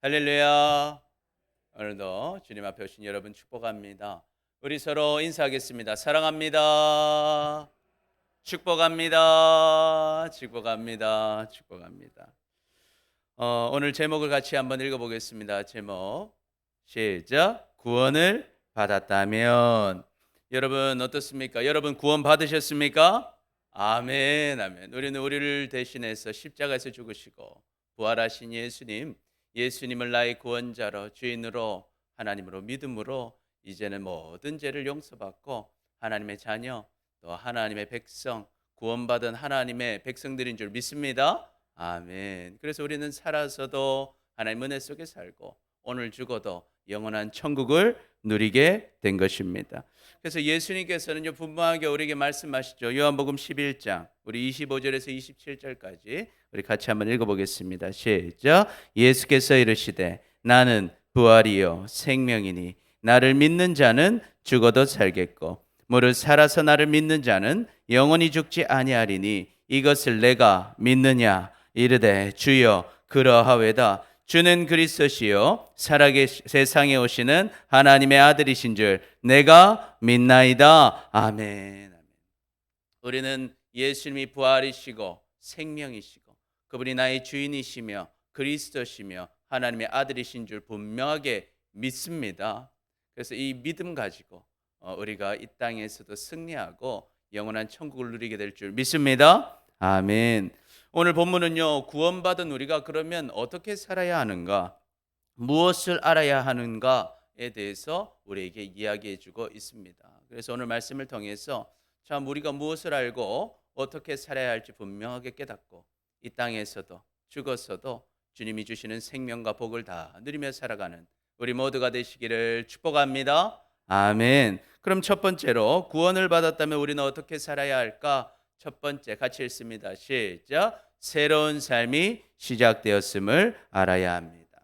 할렐루야. 오늘도 주님 앞에 오신 여러분 축복합니다. 우리 서로 인사하겠습니다. 사랑합니다. 축복합니다. 축복합니다. 축복합니다. 오늘 제목을 같이 한번 읽어보겠습니다. 제목 시작. 구원을 받았다면. 여러분 어떻습니까? 여러분 구원 받으셨습니까? 아멘, 아멘. 우리는 우리를 대신해서 십자가에서 죽으시고 부활하신 예수님을 나의 구원자로 주인으로 하나님으로 믿음으로 이제는 모든 죄를 용서받고 하나님의 자녀 또 하나님의 백성 구원받은 하나님의 백성들인 줄 믿습니다. 아멘. 그래서 우리는 살아서도 하나님 은혜 속에 살고 오늘 죽어도 영원한 천국을 누리게 된 것입니다. 그래서 예수님께서는요 분명하게 우리에게 말씀하시죠. 요한복음 11장 우리 25절에서 27절까지 우리 같이 한번 읽어보겠습니다. 시작. 예수께서 이르시되 나는 부활이요 생명이니 나를 믿는 자는 죽어도 살겠고 무릇 살아서 나를 믿는 자는 영원히 죽지 아니하리니 이것을 내가 믿느냐 이르되 주여 그러하외다. 주는 그리스도시요 세상에 오시는 하나님의 아들이신 줄 내가 믿나이다. 아멘. 우리는 예수님이 부활이시고 생명이시고 그분이 나의 주인이시며 그리스도시며 하나님의 아들이신 줄 분명하게 믿습니다. 그래서 이 믿음 가지고 우리가 이 땅에서도 승리하고 영원한 천국을 누리게 될 줄 믿습니다. 아멘. 오늘 본문은요 구원받은 우리가 그러면 어떻게 살아야 하는가, 무엇을 알아야 하는가에 대해서 우리에게 이야기해 주고 있습니다. 그래서 오늘 말씀을 통해서 참 우리가 무엇을 알고 어떻게 살아야 할지 분명하게 깨닫고 이 땅에서도 죽었어도 주님이 주시는 생명과 복을 다 누리며 살아가는 우리 모두가 되시기를 축복합니다. 아멘. 그럼 첫 번째로 구원을 받았다면 우리는 어떻게 살아야 할까? 첫 번째 같이 읽습니다. 시작. 새로운 삶이 시작되었음을 알아야 합니다.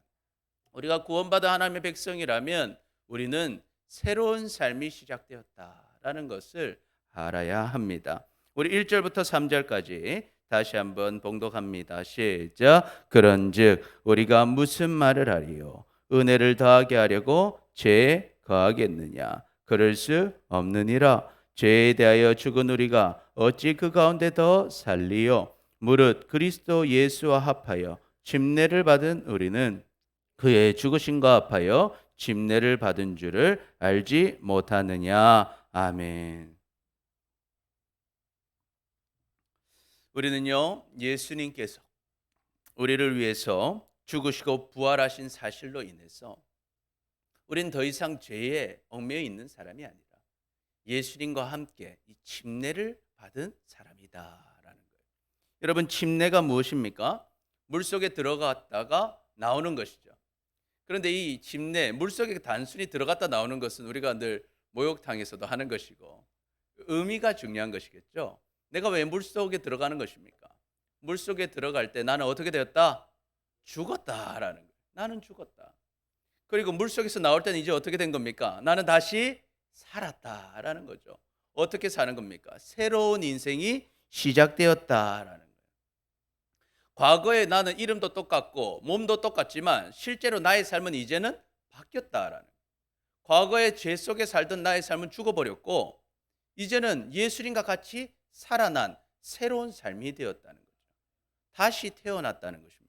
우리가 구원받은 하나님의 백성이라면 우리는 새로운 삶이 시작되었다라는 것을 알아야 합니다. 우리 1절부터 3절까지 다시 한번 봉독합니다. 시작. 그런즉 우리가 무슨 말을 하리요? 은혜를 더하게 하려고 죄에 거하겠느냐? 그럴 수 없느니라. 죄에 대하여 죽은 우리가 어찌 그 가운데 더 살리요? 무릇 그리스도 예수와 합하여 침례를 받은 우리는 그의 죽으심과 합하여 침례를 받은 줄을 알지 못하느냐? 아멘. 우리는요 예수님께서 우리를 위해서 죽으시고 부활하신 사실로 인해서 우리는 더 이상 죄에 얽매여 있는 사람이 아니라 예수님과 함께 이 침례를 받은 사람이다라는 거예요. 여러분 침례가 무엇입니까? 물속에 들어갔다가 나오는 것이죠. 그런데 이 침례 물속에 단순히 들어갔다 나오는 것은 우리가 늘 목욕탕에서도 하는 것이고 의미가 중요한 것이겠죠. 내가 왜 물속에 들어가는 것입니까? 물속에 들어갈 때 나는 어떻게 되었다? 죽었다라는 거예요. 나는 죽었다. 그리고 물속에서 나올 때는 이제 어떻게 된 겁니까? 나는 다시 살았다라는 거죠. 어떻게 사는 겁니까? 새로운 인생이 시작되었다라는 거예요. 과거에 나는 이름도 똑같고 몸도 똑같지만 실제로 나의 삶은 이제는 바뀌었다라는 거예요. 과거에 죄 속에 살던 나의 삶은 죽어버렸고 이제는 예수님과 같이 살아난 새로운 삶이 되었다는 거죠. 다시 태어났다는 것입니다.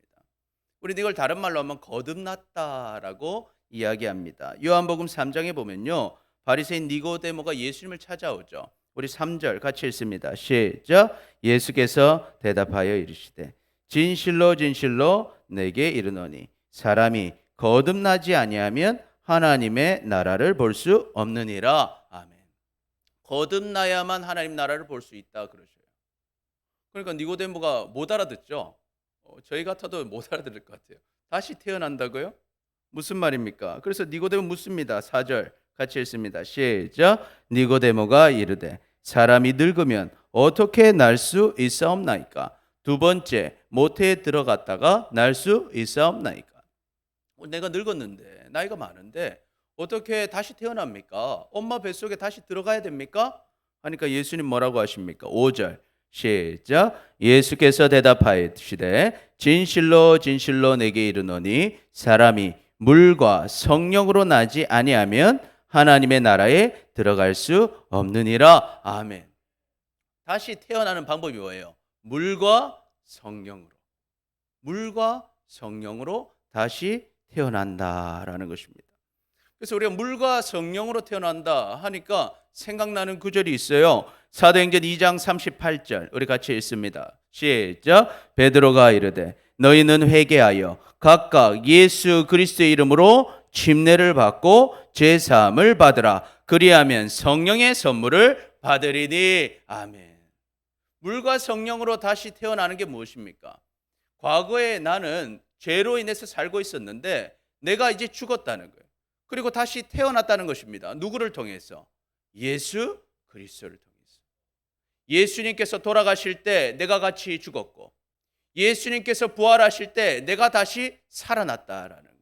우리는 이걸 다른 말로 하면 거듭났다라고 이야기합니다. 요한복음 3장에 보면요. 바리새인 니고데모가 예수님을 찾아오죠. 우리 3절 같이 읽습니다. 시작. 예수께서 대답하여 이르시되 진실로 진실로 내게 이르노니 사람이 거듭나지 아니하면 하나님의 나라를 볼 수 없느니라. 아멘. 거듭나야만 하나님 나라를 볼 수 있다 그러셔요. 그러니까 니고데모가 못 알아듣죠. 저희 같아도 못 알아들을 것 같아요. 다시 태어난다고요? 무슨 말입니까? 그래서 니고데모 묻습니다. 4절 같이 읽습니다. 시작. 니고데모가 이르되 사람이 늙으면 어떻게 날 수 있사옵나이까? 두 번째 모태에 들어갔다가 날 수 있사옵나이까? 내가 늙었는데 나이가 많은데 어떻게 다시 태어납니까? 엄마 뱃속에 다시 들어가야 됩니까? 하니까 예수님 뭐라고 하십니까? 5절 시작. 예수께서 대답하시되 진실로 진실로 내게 이르노니 사람이 물과 성령으로 나지 아니하면 하나님의 나라에 들어갈 수 없느니라. 아멘. 다시 태어나는 방법이 뭐예요? 물과 성령으로. 물과 성령으로 다시 태어난다라는 것입니다. 그래서 우리가 물과 성령으로 태어난다 하니까 생각나는 구절이 있어요. 사도행전 2장 38절 우리 같이 읽습니다. 시작. 베드로가 이르되 너희는 회개하여 각각 예수 그리스도의 이름으로 침례를 받고 제사함을 받으라. 그리하면 성령의 선물을 받으리니. 아멘. 물과 성령으로 다시 태어나는 게 무엇입니까? 과거에 나는 죄로 인해서 살고 있었는데 내가 이제 죽었다는 거예요. 그리고 다시 태어났다는 것입니다. 누구를 통해서? 예수 그리스도를 통해서. 예수님께서 돌아가실 때 내가 같이 죽었고 예수님께서 부활하실 때 내가 다시 살아났다라는 거예요.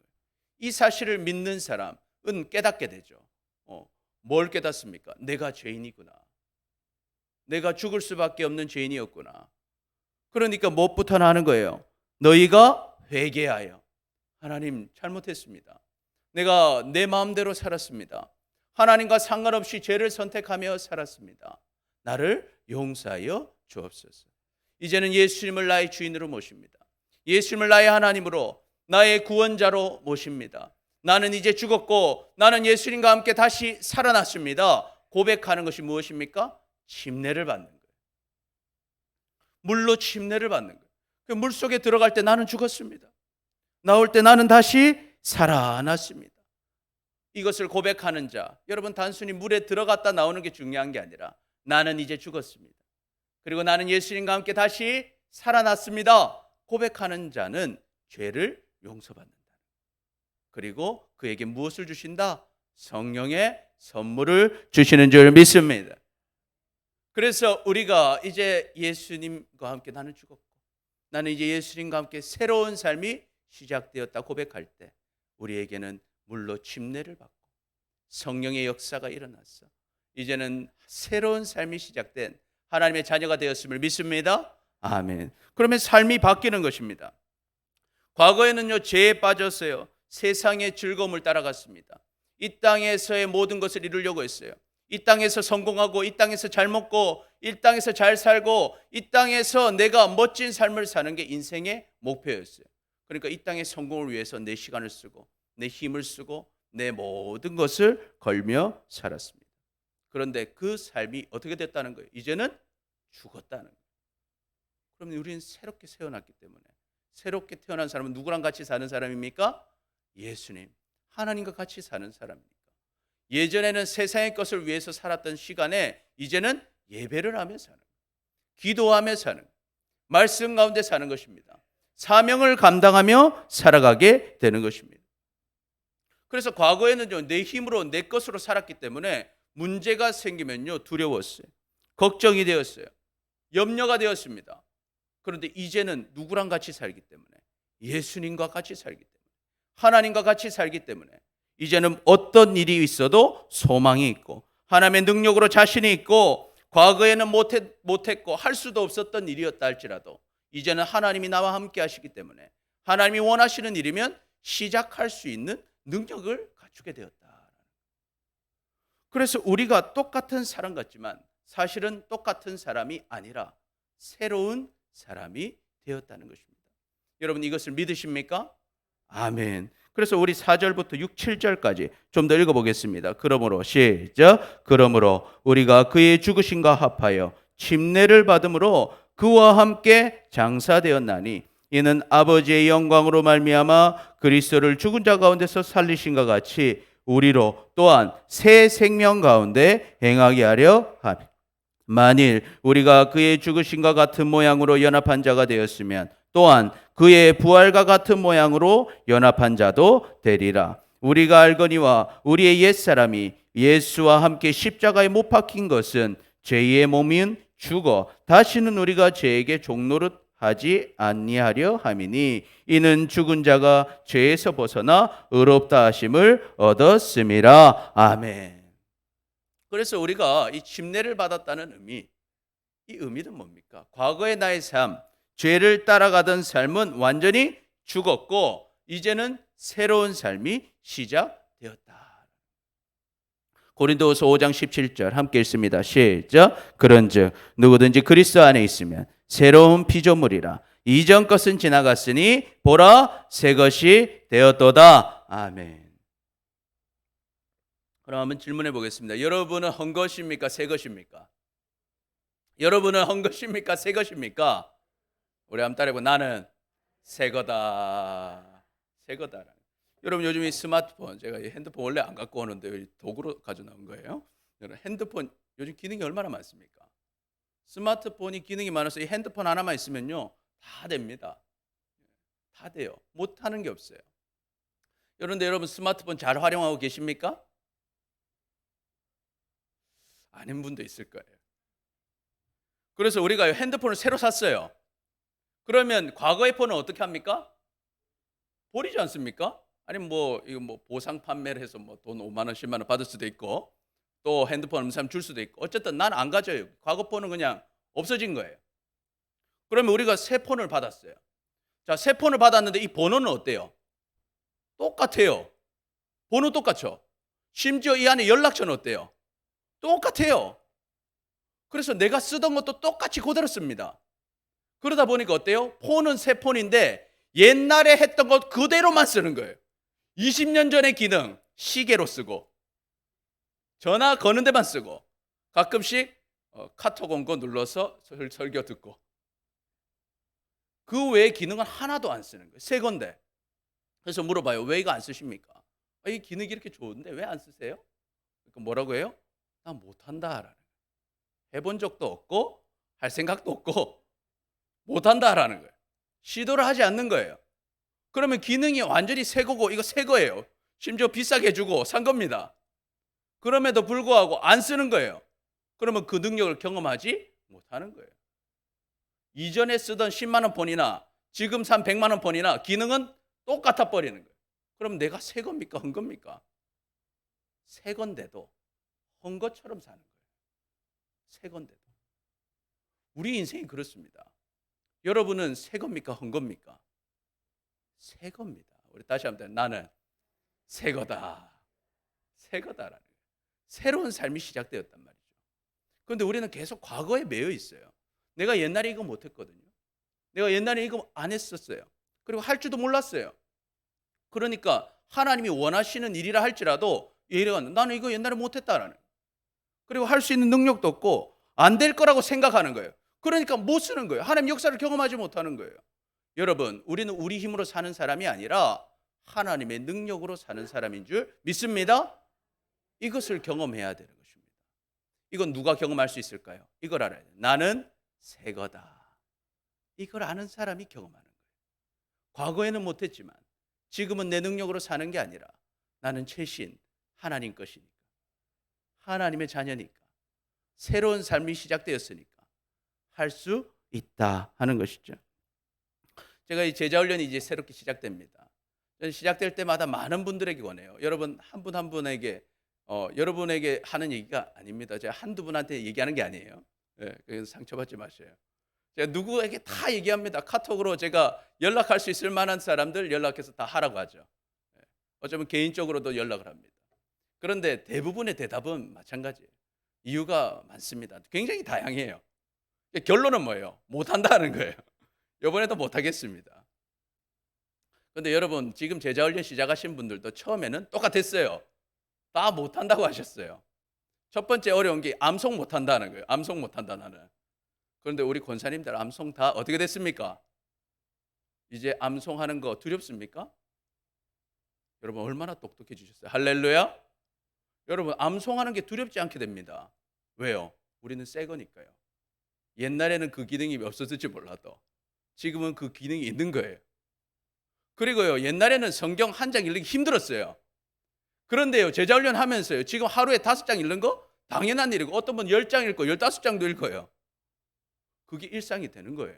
이 사실을 믿는 사람은 깨닫게 되죠. 뭘 깨닫습니까? 내가 죄인이구나. 내가 죽을 수밖에 없는 죄인이었구나. 그러니까 무엇부터 하는 거예요? 너희가 회개하여. 하나님 잘못했습니다. 내가 내 마음대로 살았습니다. 하나님과 상관없이 죄를 선택하며 살았습니다. 나를 용서하여 주옵소서. 이제는 예수님을 나의 주인으로 모십니다. 예수님을 나의 하나님으로 나의 구원자로 모십니다. 나는 이제 죽었고 나는 예수님과 함께 다시 살아났습니다. 고백하는 것이 무엇입니까? 침례를 받는 거예요. 물로 침례를 받는 거예요. 그 물속에 들어갈 때 나는 죽었습니다. 나올 때 나는 다시 살아났습니다. 이것을 고백하는 자, 여러분 단순히 물에 들어갔다 나오는 게 중요한 게 아니라 나는 이제 죽었습니다. 그리고 나는 예수님과 함께 다시 살아났습니다. 고백하는 자는 죄를 용서받는다. 그리고 그에게 무엇을 주신다? 성령의 선물을 주시는 줄 믿습니다. 그래서 우리가 이제 예수님과 함께 나는 죽었고 나는 이제 예수님과 함께 새로운 삶이 시작되었다 고백할 때 우리에게는 물로 침례를 받고 성령의 역사가 일어났어. 이제는 새로운 삶이 시작된 하나님의 자녀가 되었음을 믿습니다. 아멘. 그러면 삶이 바뀌는 것입니다. 과거에는요 죄에 빠졌어요. 세상의 즐거움을 따라갔습니다. 이 땅에서의 모든 것을 이루려고 했어요. 이 땅에서 성공하고 이 땅에서 잘 먹고 이 땅에서 잘 살고 이 땅에서 내가 멋진 삶을 사는 게 인생의 목표였어요. 그러니까 이 땅의 성공을 위해서 내 시간을 쓰고 내 힘을 쓰고 내 모든 것을 걸며 살았습니다. 그런데 그 삶이 어떻게 됐다는 거예요? 이제는 죽었다는 거예요. 그럼 우리는 새롭게 태어났기 때문에 새롭게 태어난 사람은 누구랑 같이 사는 사람입니까? 예수님, 하나님과 같이 사는 사람입니다. 예전에는 세상의 것을 위해서 살았던 시간에 이제는 예배를 하며 사는 거예요. 기도하며 사는 거예요. 말씀 가운데 사는 것입니다. 사명을 감당하며 살아가게 되는 것입니다. 그래서 과거에는요 내 힘으로 내 것으로 살았기 때문에 문제가 생기면요 두려웠어요. 걱정이 되었어요. 염려가 되었습니다. 그런데 이제는 누구랑 같이 살기 때문에 예수님과 같이 살기 때문에 하나님과 같이 살기 때문에 이제는 어떤 일이 있어도 소망이 있고 하나님의 능력으로 자신이 있고 과거에는 못했고 할 수도 없었던 일이었다 할지라도 이제는 하나님이 나와 함께 하시기 때문에 하나님이 원하시는 일이면 시작할 수 있는 능력을 갖추게 되었다. 그래서 우리가 똑같은 사람 같지만 사실은 똑같은 사람이 아니라 새로운 사람이 되었다는 것입니다. 여러분 이것을 믿으십니까? 아멘. 그래서 우리 4절부터 6, 7절까지 좀 더 읽어보겠습니다. 그러므로 시작. 그러므로 우리가 그의 죽으심과 합하여 침례를 받음으로 그와 함께 장사되었나니 이는 아버지의 영광으로 말미암아 그리스도를 죽은 자 가운데서 살리신과 같이 우리로 또한 새 생명 가운데 행하게 하려 함이라. 만일 우리가 그의 죽으심과 같은 모양으로 연합한 자가 되었으면 또한 그의 부활과 같은 모양으로 연합한 자도 되리라. 우리가 알거니와 우리의 옛사람이 예수와 함께 십자가에 못 박힌 것은 죄의 몸인 죽어 다시는 우리가 죄에게 종노릇 하지 아니하려 함이니 이는 죽은 자가 죄에서 벗어나 의롭다 하심을 얻었음이라. 아멘. 그래서 우리가 이 침례를 받았다는 의미, 이 의미는 뭡니까? 과거의 나의 삶, 죄를 따라가던 삶은 완전히 죽었고 이제는 새로운 삶이 시작되었다. 고린도후서 5장 17절 함께 읽습니다. 시작. 그런즉 누구든지 그리스도 안에 있으면 새로운 피조물이라. 이전 것은 지나갔으니 보라 새 것이 되었도다. 아멘. 그럼 한번 질문해 보겠습니다. 여러분은 한 것입니까? 새 것입니까? 여러분은 한 것입니까? 새 것입니까? 우리 한번 따라해보. 나는 새 거다. 새 거다. 여러분 요즘 이 스마트폰, 제가 이 핸드폰 원래 안 갖고 오는데 도구로 가져 나온 거예요. 여러분 핸드폰 요즘 기능이 얼마나 많습니까? 스마트폰이 기능이 많아서 이 핸드폰 하나만 있으면요 다 됩니다. 다 돼요. 못하는 게 없어요. 그런데 여러분 스마트폰 잘 활용하고 계십니까? 아닌 분도 있을 거예요. 그래서 우리가 핸드폰을 새로 샀어요. 그러면 과거의 폰은 어떻게 합니까? 버리지 않습니까? 아니면 이거 보상 판매를 해서 돈 5만 원, 10만 원 받을 수도 있고 또 핸드폰 음성 줄 수도 있고 어쨌든 난 안 가져요. 과거 폰은 그냥 없어진 거예요. 그러면 우리가 새 폰을 받았어요. 자, 새 폰을 받았는데 이 번호는 어때요? 똑같아요. 번호 똑같죠? 심지어 이 안에 연락처는 어때요? 똑같아요. 그래서 내가 쓰던 것도 똑같이 그대로 씁니다. 그러다 보니까 어때요? 폰은 새 폰인데 옛날에 했던 것 그대로만 쓰는 거예요. 20년 전의 기능 시계로 쓰고 전화 거는 데만 쓰고 가끔씩 카톡 온 거 눌러서 설교 듣고 그 외의 기능은 하나도 안 쓰는 거예요. 새 건데. 그래서 물어봐요. 왜 이거 안 쓰십니까? 이 기능이 이렇게 좋은데 왜 안 쓰세요? 그러니까 뭐라고 해요? 나 못한다라는. 해본 적도 없고 할 생각도 없고 못한다라는 거예요. 시도를 하지 않는 거예요. 그러면 기능이 완전히 새 거고 이거 새 거예요. 심지어 비싸게 주고 산 겁니다. 그럼에도 불구하고 안 쓰는 거예요. 그러면 그 능력을 경험하지 못하는 거예요. 이전에 쓰던 10만 원 폰이나 지금 산 100만 원 폰이나 기능은 똑같아 버리는 거예요. 그럼 내가 새 겁니까? 한 겁니까? 새 건데도 한 것처럼 사는 거예요. 새 건데도. 우리 인생이 그렇습니다. 여러분은 새 겁니까? 한 겁니까? 새 겁니다. 우리 다시 한번 나는 새 거다. 새 거다라는 거예요. 새로운 삶이 시작되었단 말이죠. 그런데 우리는 계속 과거에 매여 있어요. 내가 옛날에 이거 못했거든요. 내가 옛날에 이거 안 했었어요. 그리고 할 줄도 몰랐어요. 그러니까 하나님이 원하시는 일이라 할지라도 나는 이거 옛날에 못했다라는 거예요. 그리고 할 수 있는 능력도 없고 안 될 거라고 생각하는 거예요. 그러니까 못 쓰는 거예요. 하나님 역사를 경험하지 못하는 거예요. 여러분, 우리는 우리 힘으로 사는 사람이 아니라 하나님의 능력으로 사는 사람인 줄 믿습니다. 이것을 경험해야 되는 것입니다. 이건 누가 경험할 수 있을까요? 이걸 알아야 돼요. 나는 새 거다. 이걸 아는 사람이 경험하는 거예요. 과거에는 못했지만 지금은 내 능력으로 사는 게 아니라 나는 최신 하나님 것이니까 하나님의 자녀니까 새로운 삶이 시작되었으니까 할 수 있다 하는 것이죠. 제가 이 제자훈련이 이제 새롭게 시작됩니다. 시작될 때마다 많은 분들에게 권해요. 여러분 한 분 한 분에게 여러분에게 하는 얘기가 아닙니다. 제가 한두 분한테 얘기하는 게 아니에요. 그래서 상처받지 마세요. 제가 누구에게 다 얘기합니다. 카톡으로 제가 연락할 수 있을 만한 사람들 연락해서 다 하라고 하죠. 어쩌면 개인적으로도 연락을 합니다. 그런데 대부분의 대답은 마찬가지예요. 이유가 많습니다. 굉장히 다양해요. 결론은 뭐예요? 못한다는 거예요. 이번에도 못하겠습니다. 그런데 여러분 지금 제자훈련 시작하신 분들도 처음에는 똑같았어요. 다 못한다고 하셨어요. 첫 번째 어려운 게 암송 못한다는 거예요. 암송 못한다 나는. 그런데 우리 권사님들 암송 다 어떻게 됐습니까? 이제 암송하는 거 두렵습니까? 여러분 얼마나 똑똑해지셨어요. 할렐루야. 여러분 암송하는 게 두렵지 않게 됩니다. 왜요? 우리는 새 거니까요. 옛날에는 그 기능이 없었을지 몰라도 지금은 그 기능이 있는 거예요. 그리고요 옛날에는 성경 한 장 읽기 힘들었어요. 그런데요 제자훈련 하면서요 지금 하루에 5장 읽는 거 당연한 일이고 어떤 분 10장 읽고 15장도 읽어요. 그게 일상이 되는 거예요.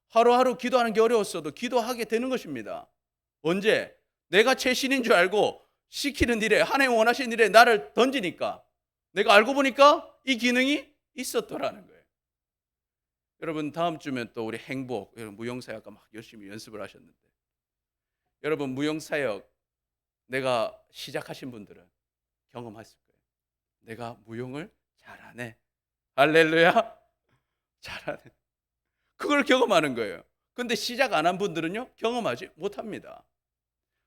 하루하루 기도하는 게 어려웠어도 기도하게 되는 것입니다. 언제? 내가 최신인 줄 알고 시키는 일에 하나님 원하시는 일에 나를 던지니까 내가 알고 보니까 이 기능이 있었더라는 거예요. 여러분 다음 주면 또 우리 행복, 여러분 무용사역가 막 열심히 연습을 하셨는데, 여러분 무용사역 내가 시작하신 분들은 경험했을 거예요. 내가 무용을 잘하네. 할렐루야. 잘하네. 그걸 경험하는 거예요. 근데 시작 안 한 분들은요, 경험하지 못합니다.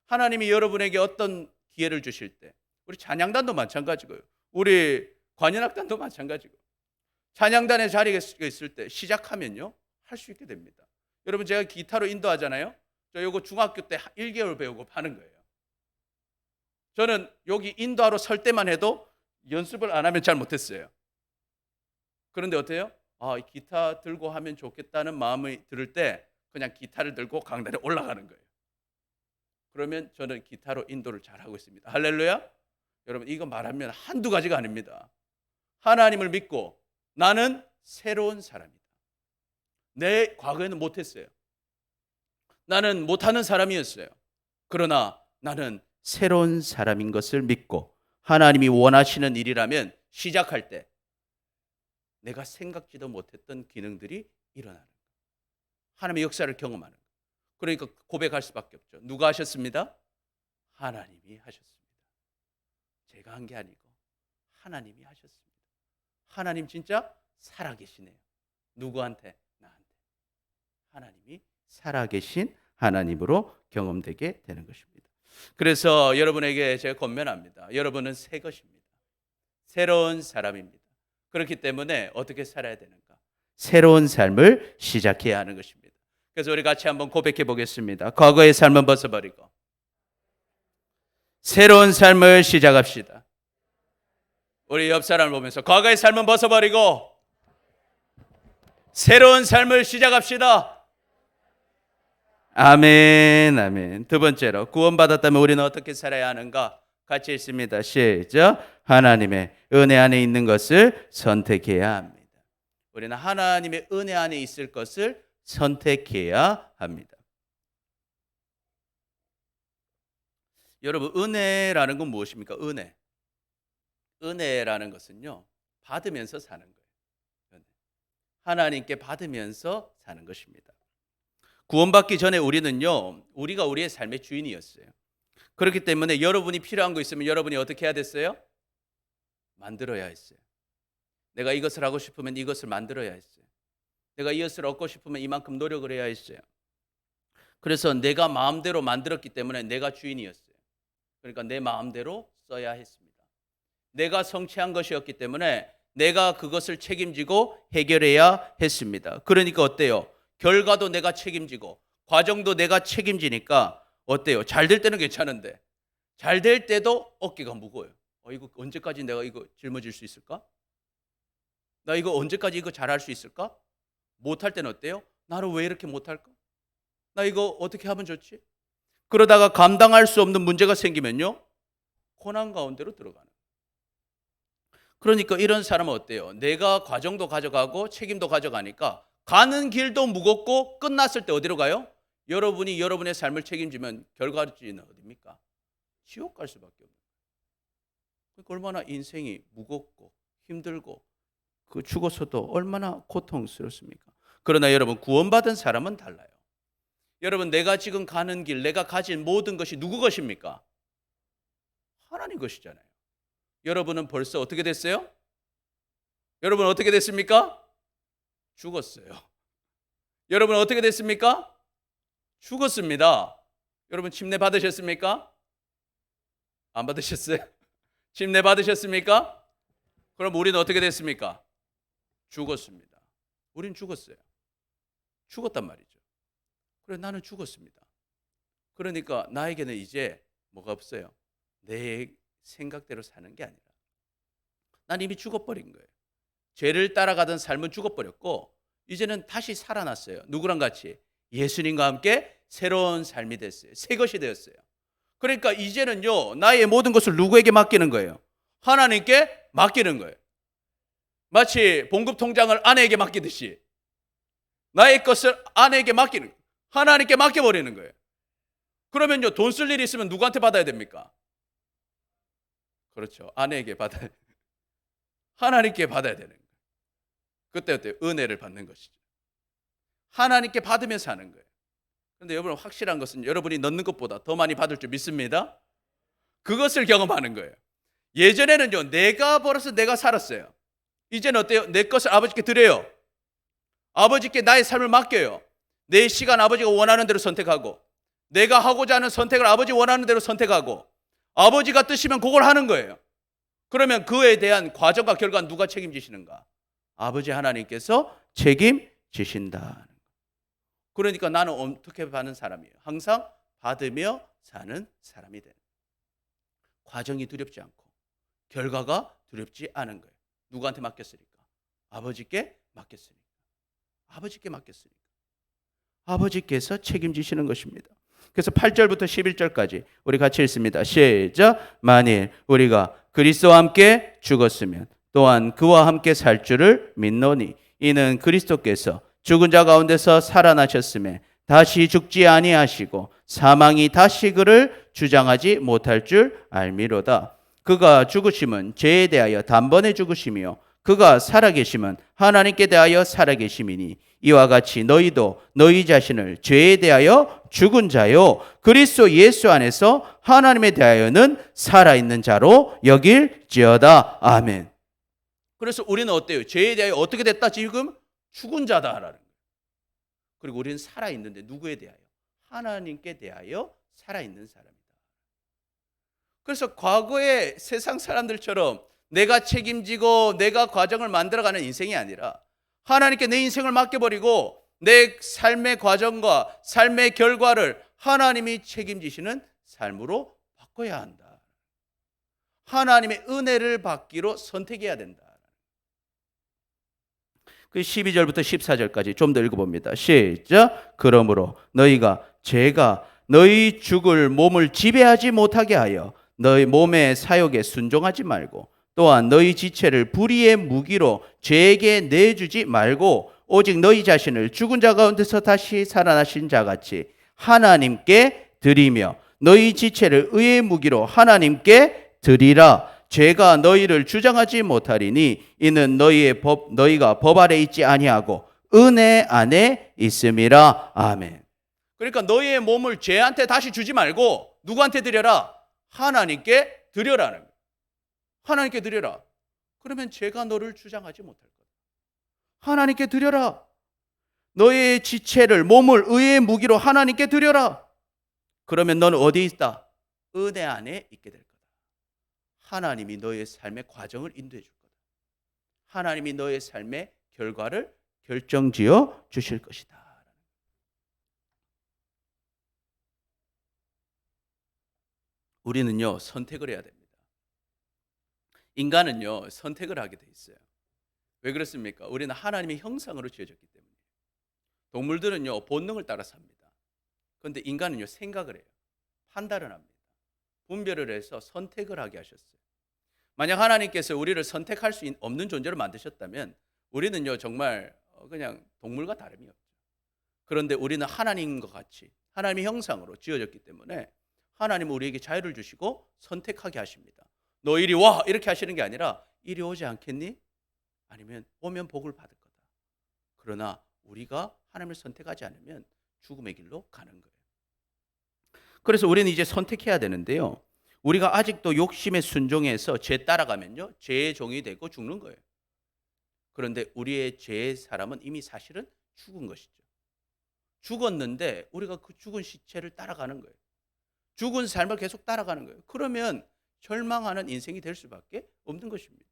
하나님이 여러분에게 어떤 기회를 주실 때, 우리 찬양단도 마찬가지고요. 우리 관현악단도 마찬가지고, 찬양단의 자리에 있을 때 시작하면요, 할 수 있게 됩니다. 여러분 제가 기타로 인도하잖아요. 저 요거 중학교 때 1개월 배우고 파는 거예요. 저는 여기 인도하러 설 때만 해도 연습을 안 하면 잘 못했어요. 그런데 어때요? 아, 이 기타 들고 하면 좋겠다는 마음이 들을 때 그냥 기타를 들고 강단에 올라가는 거예요. 그러면 저는 기타로 인도를 잘하고 있습니다. 할렐루야. 여러분 이거 말하면 한두 가지가 아닙니다. 하나님을 믿고 나는 새로운 사람이다. 내 과거에는 못했어요. 나는 못하는 사람이었어요. 그러나 나는 새로운 사람인 것을 믿고 하나님이 원하시는 일이라면 시작할 때 내가 생각지도 못했던 기능들이 일어나는 거예요. 하나님의 역사를 경험하는 거예요. 그러니까 고백할 수밖에 없죠. 누가 하셨습니다? 하나님이 하셨습니다. 제가 한 게 아니고 하나님이 하셨습니다. 하나님 진짜 살아계시네요. 누구한테? 나한테. 하나님이 살아계신 하나님으로 경험되게 되는 것입니다. 그래서 여러분에게 제가 권면합니다. 여러분은 새 것입니다. 새로운 사람입니다. 그렇기 때문에 어떻게 살아야 되는가? 새로운 삶을 시작해야 하는 것입니다. 그래서 우리 같이 한번 고백해 보겠습니다. 과거의 삶은 벗어버리고 새로운 삶을 시작합시다. 우리 옆 사람을 보면서 과거의 삶은 벗어버리고 새로운 삶을 시작합시다. 아멘, 아멘. 두 번째로 구원받았다면 우리는 어떻게 살아야 하는가? 같이 읽습니다. 시작. 하나님의 은혜 안에 있는 것을 선택해야 합니다. 우리는 하나님의 은혜 안에 있을 것을 선택해야 합니다. 여러분 은혜라는 건 무엇입니까? 은혜라는 것은요, 받으면서 사는 거예요. 하나님께 받으면서 사는 것입니다. 구원받기 전에 우리가 우리의 삶의 주인이었어요. 그렇기 때문에 여러분이 필요한 거 있으면 여러분이 어떻게 해야 됐어요? 만들어야 했어요. 내가 이것을 하고 싶으면 이것을 만들어야 했어요. 내가 이것을 얻고 싶으면 이만큼 노력을 해야 했어요. 그래서 내가 마음대로 만들었기 때문에 내가 주인이었어요. 그러니까 내 마음대로 써야 했습니다. 내가 성취한 것이었기 때문에 내가 그것을 책임지고 해결해야 했습니다. 그러니까 어때요? 결과도 내가 책임지고 과정도 내가 책임지니까 어때요? 잘 될 때는 괜찮은데 잘 될 때도 어깨가 무거워요. 이거 언제까지 내가 이거 짊어질 수 있을까? 나 이거 언제까지 이거 잘할 수 있을까? 못할 때는 어때요? 나를 왜 이렇게 못할까? 나 이거 어떻게 하면 좋지? 그러다가 감당할 수 없는 문제가 생기면요, 고난 가운데로 들어가는. 그러니까 이런 사람은 어때요? 내가 과정도 가져가고 책임도 가져가니까 가는 길도 무겁고 끝났을 때 어디로 가요? 여러분이 여러분의 삶을 책임지면 결과지는 어디입니까? 지옥 갈 수밖에 없는 거예요. 그러니까 얼마나 인생이 무겁고 힘들고 그 죽어서도 얼마나 고통스럽습니까? 그러나 여러분 구원받은 사람은 달라요. 여러분 내가 지금 가는 길, 내가 가진 모든 것이 누구 것입니까? 하나님 것이잖아요. 여러분은 벌써 어떻게 됐어요? 여러분 어떻게 됐습니까? 죽었어요. 여러분 어떻게 됐습니까? 죽었습니다. 여러분 침례 받으셨습니까? 안 받으셨어요? 침례 받으셨습니까? 그럼 우리는 어떻게 됐습니까? 죽었습니다. 우린 죽었어요. 죽었단 말이죠. 그래 나는 죽었습니다. 그러니까 나에게는 이제 뭐가 없어요. 내 생각대로 사는 게 아니라 난 이미 죽어버린 거예요. 죄를 따라가던 삶은 죽어버렸고 이제는 다시 살아났어요. 누구랑 같이? 예수님과 함께 새로운 삶이 됐어요. 새 것이 되었어요. 그러니까 이제는요, 나의 모든 것을 누구에게 맡기는 거예요? 하나님께 맡기는 거예요. 마치 봉급 통장을 아내에게 맡기듯이 나의 것을 아내에게 맡기는 거예요. 하나님께 맡겨버리는 거예요. 그러면요, 돈 쓸 일이 있으면 누구한테 받아야 됩니까? 그렇죠. 아내에게 받아야 돼요. 하나님께 받아야 되는 거예요. 그때 어때요? 은혜를 받는 것이죠. 하나님께 받으면서 하는 거예요. 그런데 여러분 확실한 것은 여러분이 넣는 것보다 더 많이 받을 줄 믿습니다. 그것을 경험하는 거예요. 예전에는요, 내가 벌어서 내가 살았어요. 이제는 어때요? 내 것을 아버지께 드려요. 아버지께 나의 삶을 맡겨요. 내 시간 아버지가 원하는 대로 선택하고, 내가 하고자 하는 선택을 아버지 원하는 대로 선택하고, 아버지가 뜻이면 그걸 하는 거예요. 그러면 그에 대한 과정과 결과는 누가 책임지시는가? 아버지 하나님께서 책임지신다. 그러니까 나는 어떻게 받는 사람이에요? 항상 받으며 사는 사람이 되는 거예요. 과정이 두렵지 않고 결과가 두렵지 않은 거예요. 누구한테 맡겼으니까? 아버지께 맡겼으니까. 아버지께 맡겼으니까. 아버지께서 책임지시는 것입니다. 그래서 8절부터 11절까지 우리 같이 읽습니다. 시작. 만일 우리가 그리스도와 함께 죽었으면 또한 그와 함께 살 줄을 믿노니 이는 그리스도께서 죽은 자 가운데서 살아나셨음에 다시 죽지 아니하시고 사망이 다시 그를 주장하지 못할 줄 알미로다. 그가 죽으심은 죄에 대하여 단번에 죽으심이요 그가 살아계심은 하나님께 대하여 살아계심이니 이와 같이 너희도 너희 자신을 죄에 대하여 죽은 자요 그리스도 예수 안에서 하나님에 대하여는 살아있는 자로 여길지어다. 아멘. 그래서 우리는 어때요? 죄에 대하여 어떻게 됐다? 지금 죽은 자다라는 거예요. 그리고 우리는 살아있는데 누구에 대하여? 하나님께 대하여 살아있는 사람이다. 그래서 과거의 세상 사람들처럼 내가 책임지고 내가 과정을 만들어가는 인생이 아니라 하나님께 내 인생을 맡겨버리고 내 삶의 과정과 삶의 결과를 하나님이 책임지시는 삶으로 바꿔야 한다. 하나님의 은혜를 받기로 선택해야 된다. 그 12절부터 14절까지 좀 더 읽어봅니다. 시작. 그러므로 너희가 죄가 너희 죽을 몸을 지배하지 못하게 하여 너희 몸의 사욕에 순종하지 말고 또한 너희 지체를 불의의 무기로 죄에게 내주지 말고 오직 너희 자신을 죽은 자 가운데서 다시 살아나신 자같이 하나님께 드리며 너희 지체를 의의 무기로 하나님께 드리라. 죄가 너희를 주장하지 못하리니 이는 너희가 법 아래 있지 아니하고 은혜 안에 있음이라. 아멘. 그러니까 너희의 몸을 죄한테 다시 주지 말고 누구한테 드려라? 하나님께 드려라는 거예요. 하나님께 드려라. 그러면 죄가 너를 주장하지 못할 거야. 하나님께 드려라. 너의 지체를 몸을 의의 무기로 하나님께 드려라. 그러면 너는 어디에 있다? 은혜 안에 있게 될 거다. 하나님이 너의 삶의 과정을 인도해 줄 거다. 하나님이 너의 삶의 결과를 결정지어 주실 것이다. 우리는요, 선택을 해야 됩니다. 인간은요, 선택을 하게 돼 있어요. 왜 그렇습니까? 우리는 하나님의 형상으로 지어졌기 때문에. 동물들은요, 본능을 따라 삽니다. 그런데 인간은요, 생각을 해요. 판단을 합니다. 분별을 해서 선택을 하게 하셨어요. 만약 하나님께서 우리를 선택할 수 없는 존재로 만드셨다면 우리는요, 정말 그냥 동물과 다름이 없죠. 그런데 우리는 하나님과 같이 하나님의 형상으로 지어졌기 때문에 하나님은 우리에게 자유를 주시고 선택하게 하십니다. 너 이리 와! 이렇게 하시는 게 아니라 이리 오지 않겠니? 아니면 오면 복을 받을 거다. 그러나 우리가 하나님을 선택하지 않으면 죽음의 길로 가는 거예요. 그래서 우리는 이제 선택해야 되는데요. 우리가 아직도 욕심에 순종해서 죄 따라가면요, 죄의 종이 되고 죽는 거예요. 그런데 우리의 죄의 사람은 이미 사실은 죽은 것이죠. 죽었는데 우리가 그 죽은 시체를 따라가는 거예요. 죽은 삶을 계속 따라가는 거예요. 그러면 절망하는 인생이 될 수밖에 없는 것입니다.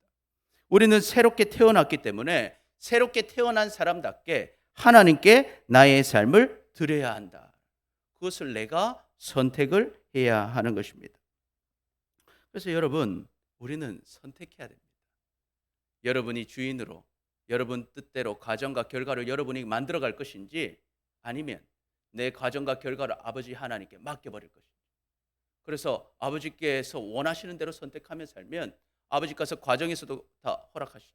우리는 새롭게 태어났기 때문에 새롭게 태어난 사람답게 하나님께 나의 삶을 드려야 한다. 그것을 내가 선택을 해야 하는 것입니다. 그래서 여러분, 우리는 선택해야 됩니다. 여러분이 주인으로 여러분 뜻대로 과정과 결과를 여러분이 만들어갈 것인지 아니면 내 과정과 결과를 아버지 하나님께 맡겨버릴 것인지. 그래서 아버지께서 원하시는 대로 선택하며 살면 아버지께서 과정에서도 다 허락하시죠.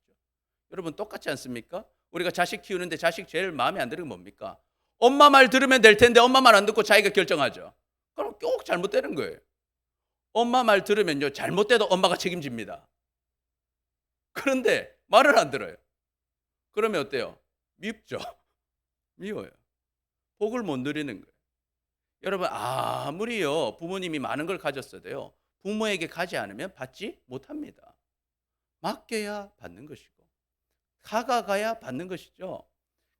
여러분 똑같지 않습니까? 우리가 자식 키우는데 자식 제일 마음에 안 드는 건 뭡니까? 엄마 말 들으면 될 텐데 엄마 말 안 듣고 자기가 결정하죠. 그럼 꼭 잘못되는 거예요. 엄마 말 들으면요, 잘못돼도 엄마가 책임집니다. 그런데 말을 안 들어요. 그러면 어때요? 밉죠. 미워요. 복을 못 누리는 거예요. 여러분 아무리요 부모님이 많은 걸 가졌어도요 부모에게 가지 않으면 받지 못합니다. 맡겨야 받는 것이고 다가가야 받는 것이죠.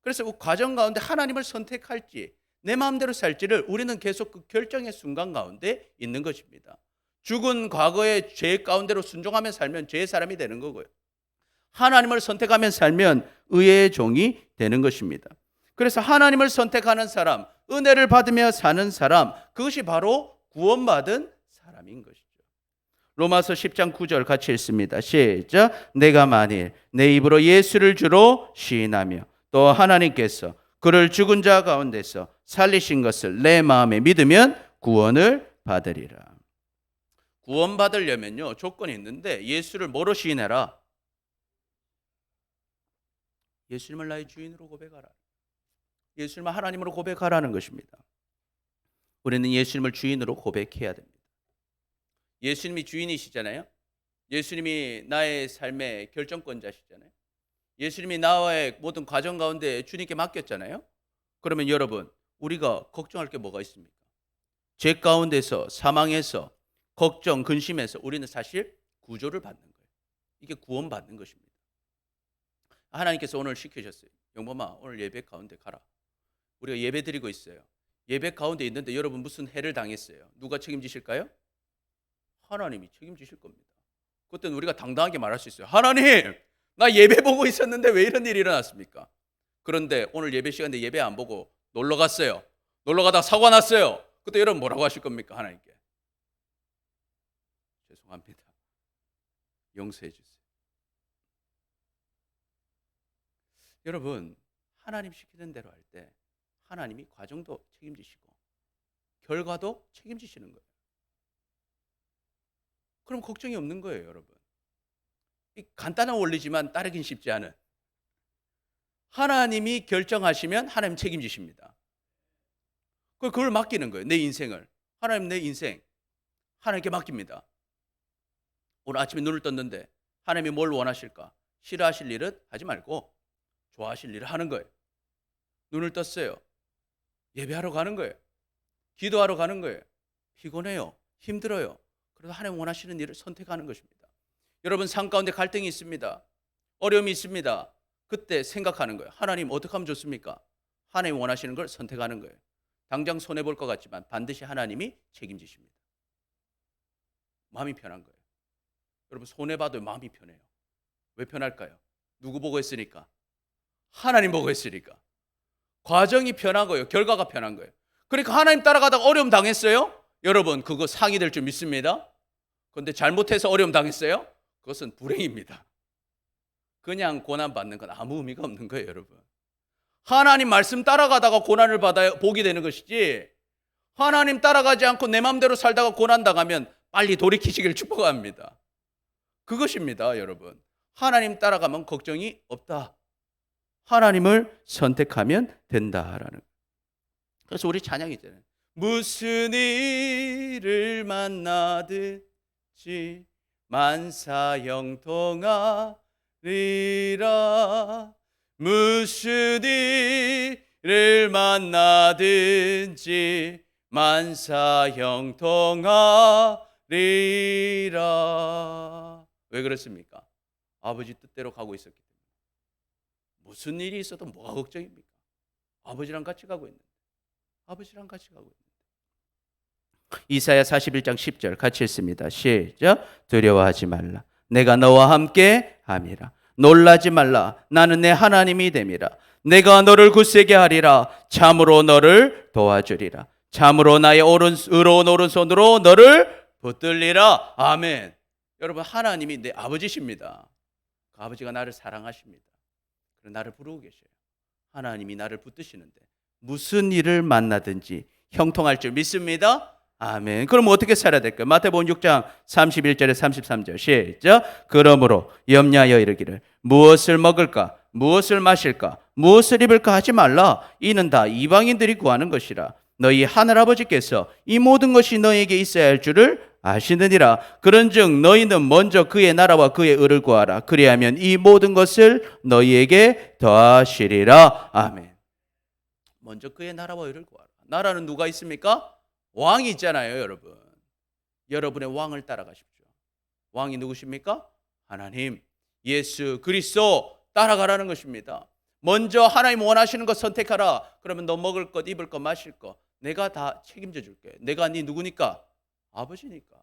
그래서 그 과정 가운데 하나님을 선택할지 내 마음대로 살지를 우리는 계속 그 결정의 순간 가운데 있는 것입니다. 죽은 과거의 죄 가운데로 순종하며 살면 죄의 사람이 되는 거고요. 하나님을 선택하며 살면 의의 종이 되는 것입니다. 그래서 하나님을 선택하는 사람, 은혜를 받으며 사는 사람, 그것이 바로 구원받은 사람인 것이죠. 로마서 10장 9절 같이 읽습니다. 시작. 내가 만일 내 입으로 예수를 주로 시인하며 또 하나님께서 그를 죽은 자 가운데서 살리신 것을 내 마음에 믿으면 구원을 받으리라. 구원받으려면요 조건이 있는데 예수를 뭐로 시인해라? 예수님을 나의 주인으로 고백하라. 예수님을 하나님으로 고백하라는 것입니다. 우리는 예수님을 주인으로 고백해야 됩니다. 예수님이 주인이시잖아요. 예수님이 나의 삶의 결정권자시잖아요. 예수님이 나와의 모든 과정 가운데 주님께 맡겼잖아요. 그러면 여러분 우리가 걱정할 게 뭐가 있습니까? 죄 가운데서 사망해서 걱정, 근심해서 우리는 사실 구조를 받는 거예요. 이게 구원받는 것입니다. 하나님께서 오늘 시키셨어요. 영범아 오늘 예배 가운데 가라. 우리가 예배 드리고 있어요. 예배 가운데 있는데 여러분 무슨 해를 당했어요. 누가 책임지실까요? 하나님이 책임지실 겁니다. 그때는 우리가 당당하게 말할 수 있어요. 하나님 나 예배 보고 있었는데 왜 이런 일이 일어났습니까? 그런데 오늘 예배 시간에 예배 안 보고 놀러 갔어요. 놀러 가다가 사고가 났어요. 그때 여러분 뭐라고 하실 겁니까? 하나님께 죄송합니다. 용서해 주세요. 여러분 하나님 시키는 대로 할 때 하나님이 과정도 책임지시고 결과도 책임지시는 거예요. 그럼 걱정이 없는 거예요, 여러분. 이 간단한 원리지만 따르긴 쉽지 않은. 하나님이 결정하시면 하나님 책임지십니다. 그걸 맡기는 거예요, 내 인생을. 하나님 내 인생 하나님께 맡깁니다. 오늘 아침에 눈을 떴는데 하나님이 뭘 원하실까? 싫어하실 일은 하지 말고 좋아하실 일을 하는 거예요. 눈을 떴어요. 예배하러 가는 거예요. 기도하러 가는 거예요. 피곤해요. 힘들어요. 그래서 하나님 원하시는 일을 선택하는 것입니다. 여러분 삶 가운데 갈등이 있습니다. 어려움이 있습니다. 그때 생각하는 거예요. 하나님 어떻게 하면 좋습니까? 하나님 원하시는 걸 선택하는 거예요. 당장 손해볼 것 같지만 반드시 하나님이 책임지십니다. 마음이 편한 거예요. 여러분 손해봐도 마음이 편해요. 왜 편할까요? 누구 보고 했으니까? 하나님 보고 했으니까. 과정이 편하고요. 결과가 편한 거예요. 그러니까 하나님 따라가다가 어려움 당했어요? 여러분 그거 상이 될 줄 믿습니다. 그런데 잘못해서 어려움 당했어요? 그것은 불행입니다. 그냥 고난받는 건 아무 의미가 없는 거예요, 여러분. 하나님 말씀 따라가다가 고난을 받아야 복이 되는 것이지 하나님 따라가지 않고 내 마음대로 살다가 고난 당하면 빨리 돌이키시길 축복합니다. 그것입니다, 여러분. 하나님 따라가면 걱정이 없다. 하나님을 선택하면 된다라는. 그래서 우리 찬양이잖아요. 무슨 일을 만나든지 만사형통하리라. 무슨 일을 만나든지 만사형통하리라. 왜 그렇습니까? 아버지 뜻대로 가고 있었기 때문에. 무슨 일이 있어도 뭐가 걱정입니까? 아버지랑 같이 가고 있는데. 아버지랑 같이 가고 있는데. 이사야 41장 10절 같이 읽습니다. 시작. 두려워하지 말라. 내가 너와 함께 함이라. 놀라지 말라. 나는 내 하나님이 됨이라. 내가 너를 굳세게 하리라. 참으로 너를 도와주리라. 참으로 나의 의로운 오른손으로 너를 붙들리라. 아멘. 여러분 하나님이 내 아버지십니다. 그 아버지가 나를 사랑하십니다. 그리고 나를 부르고 계셔요. 하나님이 나를 붙드시는데 무슨 일을 만나든지 형통할 줄 믿습니다. 아멘. 그럼 어떻게 살아야 될까요? 마태복음 6장 31절에 33절 시작. 그러므로 염려하여 이르기를 무엇을 먹을까 무엇을 마실까 무엇을 입을까 하지 말라. 이는 다 이방인들이 구하는 것이라. 너희 하늘아버지께서 이 모든 것이 너희에게 있어야 할 줄을 아시느니라. 그런즉 너희는 먼저 그의 나라와 그의 의를 구하라. 그리하면 이 모든 것을 너희에게 더하시리라. 아멘. 먼저 그의 나라와 의를 구하라. 나라는 누가 있습니까? 왕이 있잖아요, 여러분. 여러분의 왕을 따라가십시오. 왕이 누구십니까? 하나님, 예수 그리스도 따라가라는 것입니다. 먼저 하나님 원하시는 것 선택하라. 그러면 너 먹을 것, 입을 것, 마실 것 내가 다 책임져 줄게. 내가 네 누구니까? 아버지니까.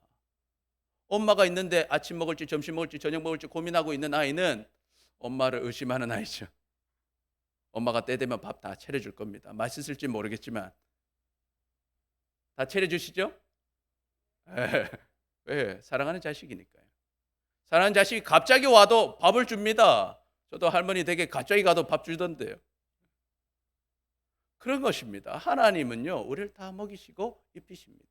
엄마가 있는데 아침 먹을지 점심 먹을지 저녁 먹을지 고민하고 있는 아이는 엄마를 의심하는 아이죠. 엄마가 때 되면 밥 다 차려줄 겁니다. 맛있을지 모르겠지만 다 차려주시죠? 예. 왜? 사랑하는 자식이니까요. 사랑하는 자식이 갑자기 와도 밥을 줍니다. 저도 할머니 댁에 갑자기 가도 밥 주던데요. 그런 것입니다. 하나님은요, 우리를 다 먹이시고 입히십니다.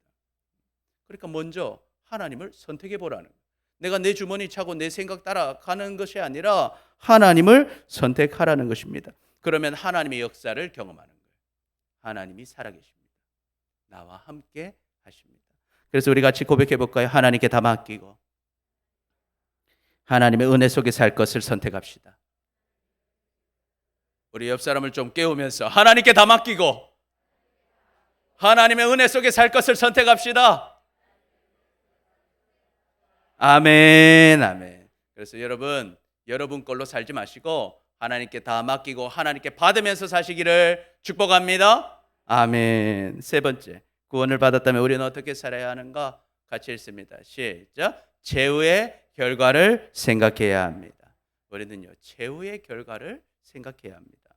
그러니까 먼저 하나님을 선택해 보라는 거예요. 내가 내 주머니 차고 내 생각 따라가는 것이 아니라 하나님을 선택하라는 것입니다. 그러면 하나님의 역사를 경험하는 거예요. 하나님이 살아계십니다. 나와 함께 하십니다. 그래서 우리 같이 고백해 볼까요? 하나님께 다 맡기고 하나님의 은혜 속에 살 것을 선택합시다. 우리 옆 사람을 좀 깨우면서 하나님께 다 맡기고 하나님의 은혜 속에 살 것을 선택합시다. 아멘, 아멘. 그래서 여러분 걸로 살지 마시고 하나님께 다 맡기고 하나님께 받으면서 사시기를 축복합니다. 아멘. 세 번째, 구원을 받았다면 우리는 어떻게 살아야 하는가? 같이 읽습니다. 시작. 최후의 결과를 생각해야 합니다. 우리는요, 최후의 결과를 생각해야 합니다.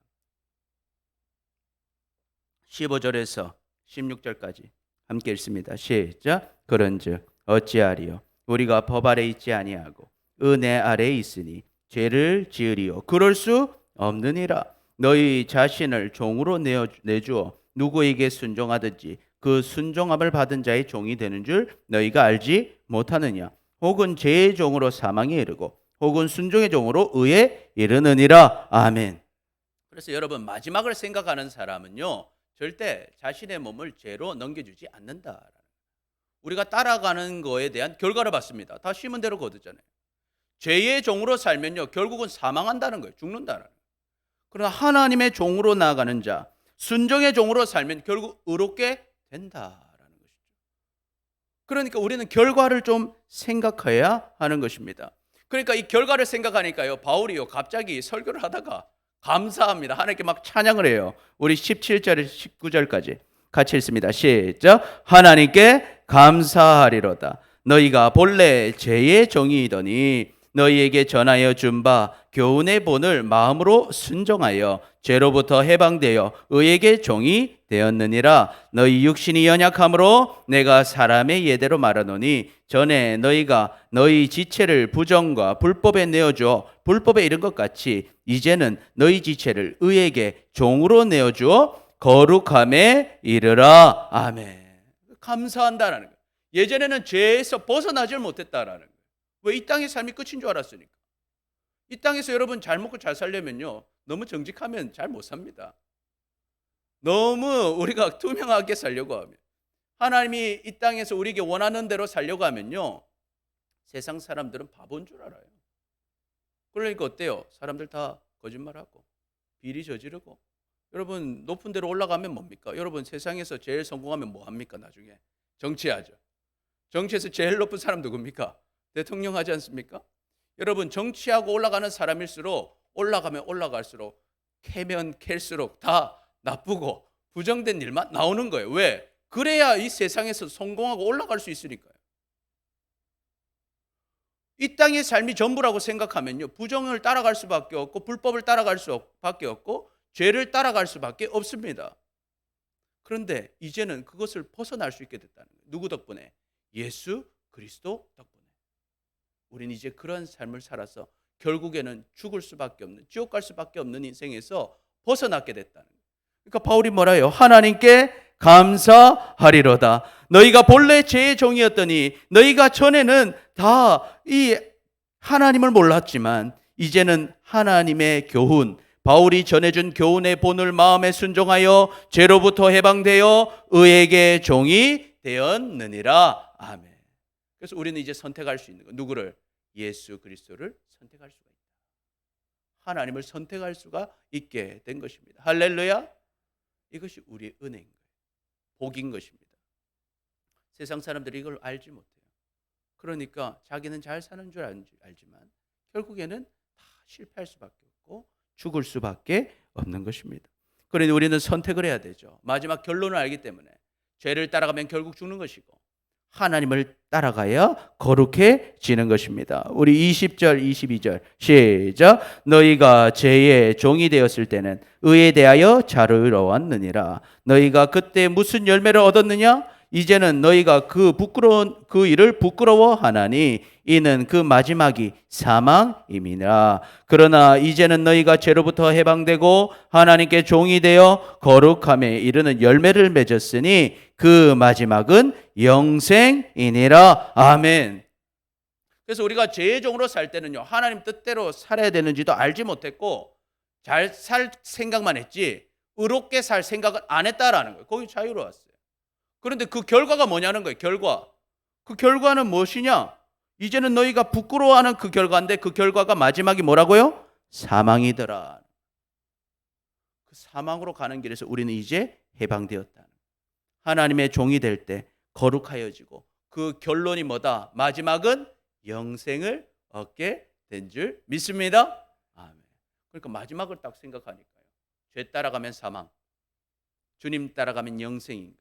15절에서 16절까지 함께 읽습니다. 시작. 그런즉 어찌하리요? 우리가 법 아래 있지 아니하고 은혜 아래 있으니 죄를 지으리요? 그럴 수 없느니라. 너희 자신을 종으로 내주어 누구에게 순종하든지 그 순종함을 받은 자의 종이 되는 줄 너희가 알지 못하느냐? 혹은 죄의 종으로 사망에 이르고 혹은 순종의 종으로 의에 이르느니라. 아멘. 그래서 여러분, 마지막을 생각하는 사람은요, 절대 자신의 몸을 죄로 넘겨주지 않는다. 우리가 따라가는 거에 대한 결과를 받습니다. 다 심은 대로 거두잖아요. 죄의 종으로 살면요, 결국은 사망한다는 거예요. 죽는다는 거예요. 그러나 하나님의 종으로 나아가는 자, 순종의 종으로 살면 결국 의롭게 된다라는 것이죠. 그러니까 우리는 결과를 좀 생각해야 하는 것입니다. 그러니까 이 결과를 생각하니까요, 바울이요, 갑자기 설교를 하다가 감사합니다. 하나님께 막 찬양을 해요. 우리 17절, 19절까지 같이 읽습니다. 시작. 하나님께 감사하리로다. 너희가 본래 죄의 종이더니 너희에게 전하여 준 바 교훈의 본을 마음으로 순종하여 죄로부터 해방되어 의에게 종이 되었느니라. 너희 육신이 연약함으로 내가 사람의 예대로 말하노니 전에 너희가 너희 지체를 부정과 불법에 내어주어 불법에 이른 것 같이 이제는 너희 지체를 의에게 종으로 내어주어 거룩함에 이르라. 아멘. 감사한다라는 거예요. 예전에는 죄에서 벗어나질 못했다라는 거예요. 왜? 이 땅의 삶이 끝인 줄 알았으니까. 이 땅에서 여러분 잘 먹고 잘 살려면요, 너무 정직하면 잘 못 삽니다. 너무 우리가 투명하게 살려고 하면, 하나님이 이 땅에서 우리에게 원하는 대로 살려고 하면요, 세상 사람들은 바보인 줄 알아요. 그러니까 어때요? 사람들 다 거짓말하고 비리 저지르고. 여러분, 높은 데로 올라가면 뭡니까? 여러분, 세상에서 제일 성공하면 뭐 합니까? 나중에 정치하죠. 정치에서 제일 높은 사람 누굽니까? 대통령 하지 않습니까? 여러분, 정치하고 올라가는 사람일수록 올라가면 올라갈수록 캐면 캘수록 다 나쁘고 부정된 일만 나오는 거예요. 왜? 그래야 이 세상에서 성공하고 올라갈 수 있으니까요. 이 땅의 삶이 전부라고 생각하면요, 부정을 따라갈 수밖에 없고 불법을 따라갈 수밖에 없고 죄를 따라갈 수밖에 없습니다. 그런데 이제는 그것을 벗어날 수 있게 됐다는 거예요. 누구 덕분에? 예수 그리스도 덕분에. 우리는 이제 그런 삶을 살아서 결국에는 죽을 수밖에 없는, 지옥 갈 수밖에 없는 인생에서 벗어나게 됐다는 거예요. 그러니까 바울이 뭐라 해요? 하나님께 감사하리로다. 너희가 본래 죄의 종이었더니 너희가 전에는 다 이 하나님을 몰랐지만 이제는 하나님의 교훈, 바울이 전해준 교훈의 본을 마음에 순종하여 죄로부터 해방되어 의에게 종이 되었느니라. 아멘. 그래서 우리는 이제 선택할 수 있는 거, 누구를? 예수 그리스도를 선택할 수가 있다. 하나님을 선택할 수가 있게 된 것입니다. 할렐루야. 이것이 우리의 은혜인 거예요. 복인 것입니다. 세상 사람들이 이걸 알지 못해요. 그러니까 자기는 잘 사는 줄 알지만 결국에는 다 실패할 수밖에 없고 죽을 수밖에 없는 것입니다. 그러니 우리는 선택을 해야 되죠. 마지막 결론을 알기 때문에 죄를 따라가면 결국 죽는 것이고 하나님을 따라가야 거룩해지는 것입니다. 우리 20절 22절 시작. 너희가 죄의 종이 되었을 때는 의에 대하여 자유로웠느니라. 너희가 그때 무슨 열매를 얻었느냐? 이제는 너희가 그 부끄러운 그 일을 부끄러워하나니 이는 그 마지막이 사망임이라. 그러나 이제는 너희가 죄로부터 해방되고 하나님께 종이 되어 거룩함에 이르는 열매를 맺었으니 그 마지막은 영생이니라. 아멘. 그래서 우리가 죄의 종으로 살 때는요, 하나님 뜻대로 살아야 되는지도 알지 못했고 잘 살 생각만 했지 의롭게 살 생각은 안 했다라는 거예요. 거기 자유로웠어요. 그런데 그 결과가 뭐냐는 거예요. 결과. 그 결과는 무엇이냐? 이제는 너희가 부끄러워하는 그 결과인데 그 결과가 마지막이 뭐라고요? 사망이더라. 그 사망으로 가는 길에서 우리는 이제 해방되었다. 하나님의 종이 될 때 거룩하여지고 그 결론이 뭐다? 마지막은 영생을 얻게 된 줄 믿습니다. 아멘. 그러니까 마지막을 딱 생각하니까요. 죄 따라가면 사망, 주님 따라가면 영생인 거예요.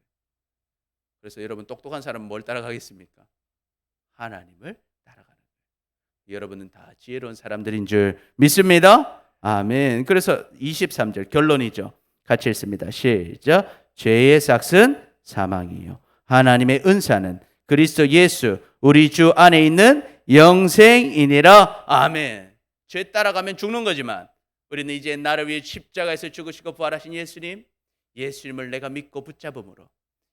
그래서 여러분 똑똑한 사람은 뭘 따라가겠습니까? 하나님을 따라가는 거예요. 여러분은 다 지혜로운 사람들인 줄 믿습니다. 아멘. 그래서 23절 결론이죠. 같이 읽습니다. 시작. 죄의 삭은 사망이요 하나님의 은사는 그리스도 예수 우리 주 안에 있는 영생이니라. 아멘. 죄 따라가면 죽는 거지만 우리는 이제 나를 위해 십자가에서 죽으시고 부활하신 예수님을 내가 믿고 붙잡음으로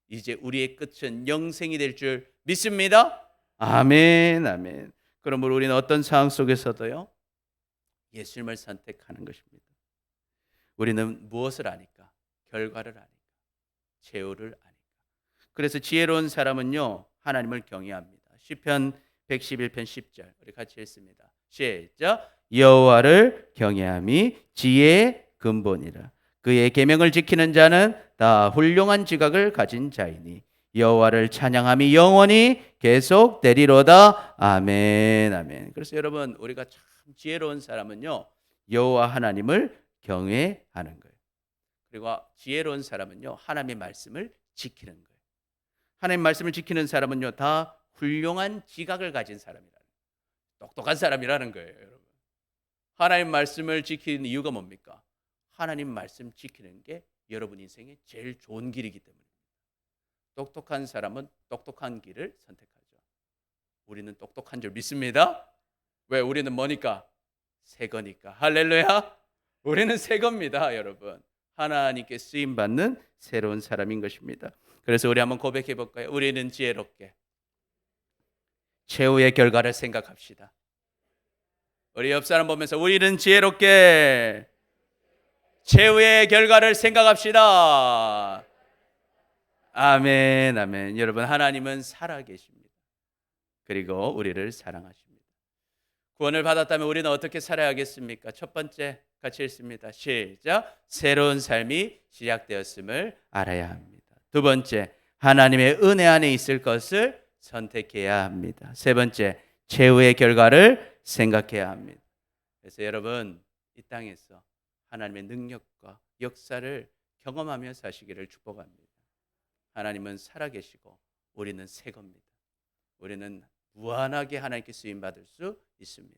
이제 우리의 끝은 영생이 될 줄 믿습니다. 아멘. 아멘. 그러므로 우리는 어떤 상황 속에서도요 예수님을 선택하는 것입니다. 우리는 무엇을 아니까? 결과를 아니까, 최후를 아니까. 그래서 지혜로운 사람은요 하나님을 경외합니다. 시편 111편 10절 우리 같이 읽습니다. 시작. 여호와를 경외함이 지혜의 근본이라. 그의 계명을 지키는 자는 다 훌륭한 지각을 가진 자이니 여호와를 찬양함이 영원히 계속되리로다. 아멘. 아멘. 그래서 여러분 우리가 참 지혜로운 사람은요 여호와 하나님을 경외하는 거예요. 그리고 지혜로운 사람은요 하나님의 말씀을 지키는 거예요. 하나님의 말씀을 지키는 사람은요 다 훌륭한 지각을 가진 사람이라는 거예요. 똑똑한 사람이라는 거예요. 여러분 하나님 말씀을 지키는 이유가 뭡니까? 하나님 말씀 지키는 게 여러분 인생의 제일 좋은 길이기 때문입니다. 똑똑한 사람은 똑똑한 길을 선택하죠. 우리는 똑똑한 줄 믿습니다. 왜? 우리는 뭐니까? 새 거니까. 할렐루야. 우리는 새 겁니다. 여러분 하나님께 쓰임받는 새로운 사람인 것입니다. 그래서 우리 한번 고백해 볼까요? 우리는 지혜롭게 최후의 결과를 생각합시다. 우리 옆 사람 보면서 우리는 지혜롭게 최후의 결과를 생각합시다. 아멘. 아멘. 여러분 하나님은 살아계십니다. 그리고 우리를 사랑하십니다. 구원을 받았다면 우리는 어떻게 살아야겠습니까? 첫 번째 같이 읽습니다. 시작. 새로운 삶이 시작되었음을 알아야 합니다. 두 번째, 하나님의 은혜 안에 있을 것을 선택해야 합니다. 세 번째, 최후의 결과를 생각해야 합니다. 그래서 여러분 이 땅에서 하나님의 능력과 역사를 경험하며 사시기를 축복합니다. 하나님은 살아계시고 우리는 새 겁니다. 우리는 무한하게 하나님께 쓰임받을 수 있습니다.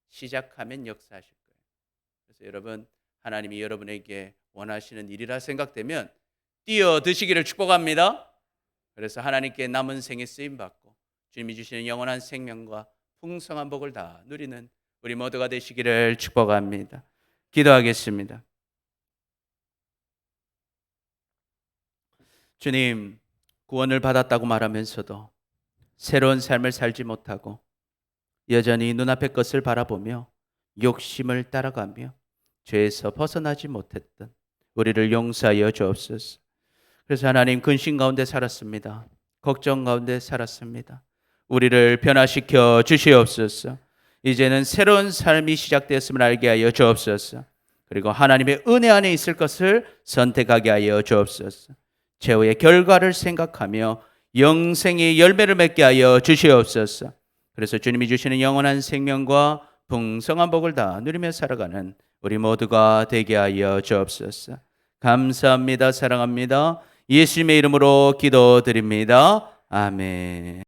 시작하면 역사하실 거예요. 그래서 여러분 하나님이 여러분에게 원하시는 일이라 생각되면 뛰어드시기를 축복합니다. 그래서 하나님께 남은 생에 쓰임받고 주님이 주시는 영원한 생명과 풍성한 복을 다 누리는 우리 모두가 되시기를 축복합니다. 기도하겠습니다. 주님, 구원을 받았다고 말하면서도 새로운 삶을 살지 못하고 여전히 눈앞의 것을 바라보며 욕심을 따라가며 죄에서 벗어나지 못했던 우리를 용서하여 주옵소서. 그래서 하나님 근심 가운데 살았습니다. 걱정 가운데 살았습니다. 우리를 변화시켜 주시옵소서. 이제는 새로운 삶이 시작되었음을 알게 하여 주옵소서. 그리고 하나님의 은혜 안에 있을 것을 선택하게 하여 주옵소서. 최후의 결과를 생각하며 영생의 열매를 맺게 하여 주시옵소서. 그래서 주님이 주시는 영원한 생명과 풍성한 복을 다 누리며 살아가는 우리 모두가 되게 하여 주옵소서. 감사합니다. 사랑합니다. 예수님의 이름으로 기도드립니다. 아멘.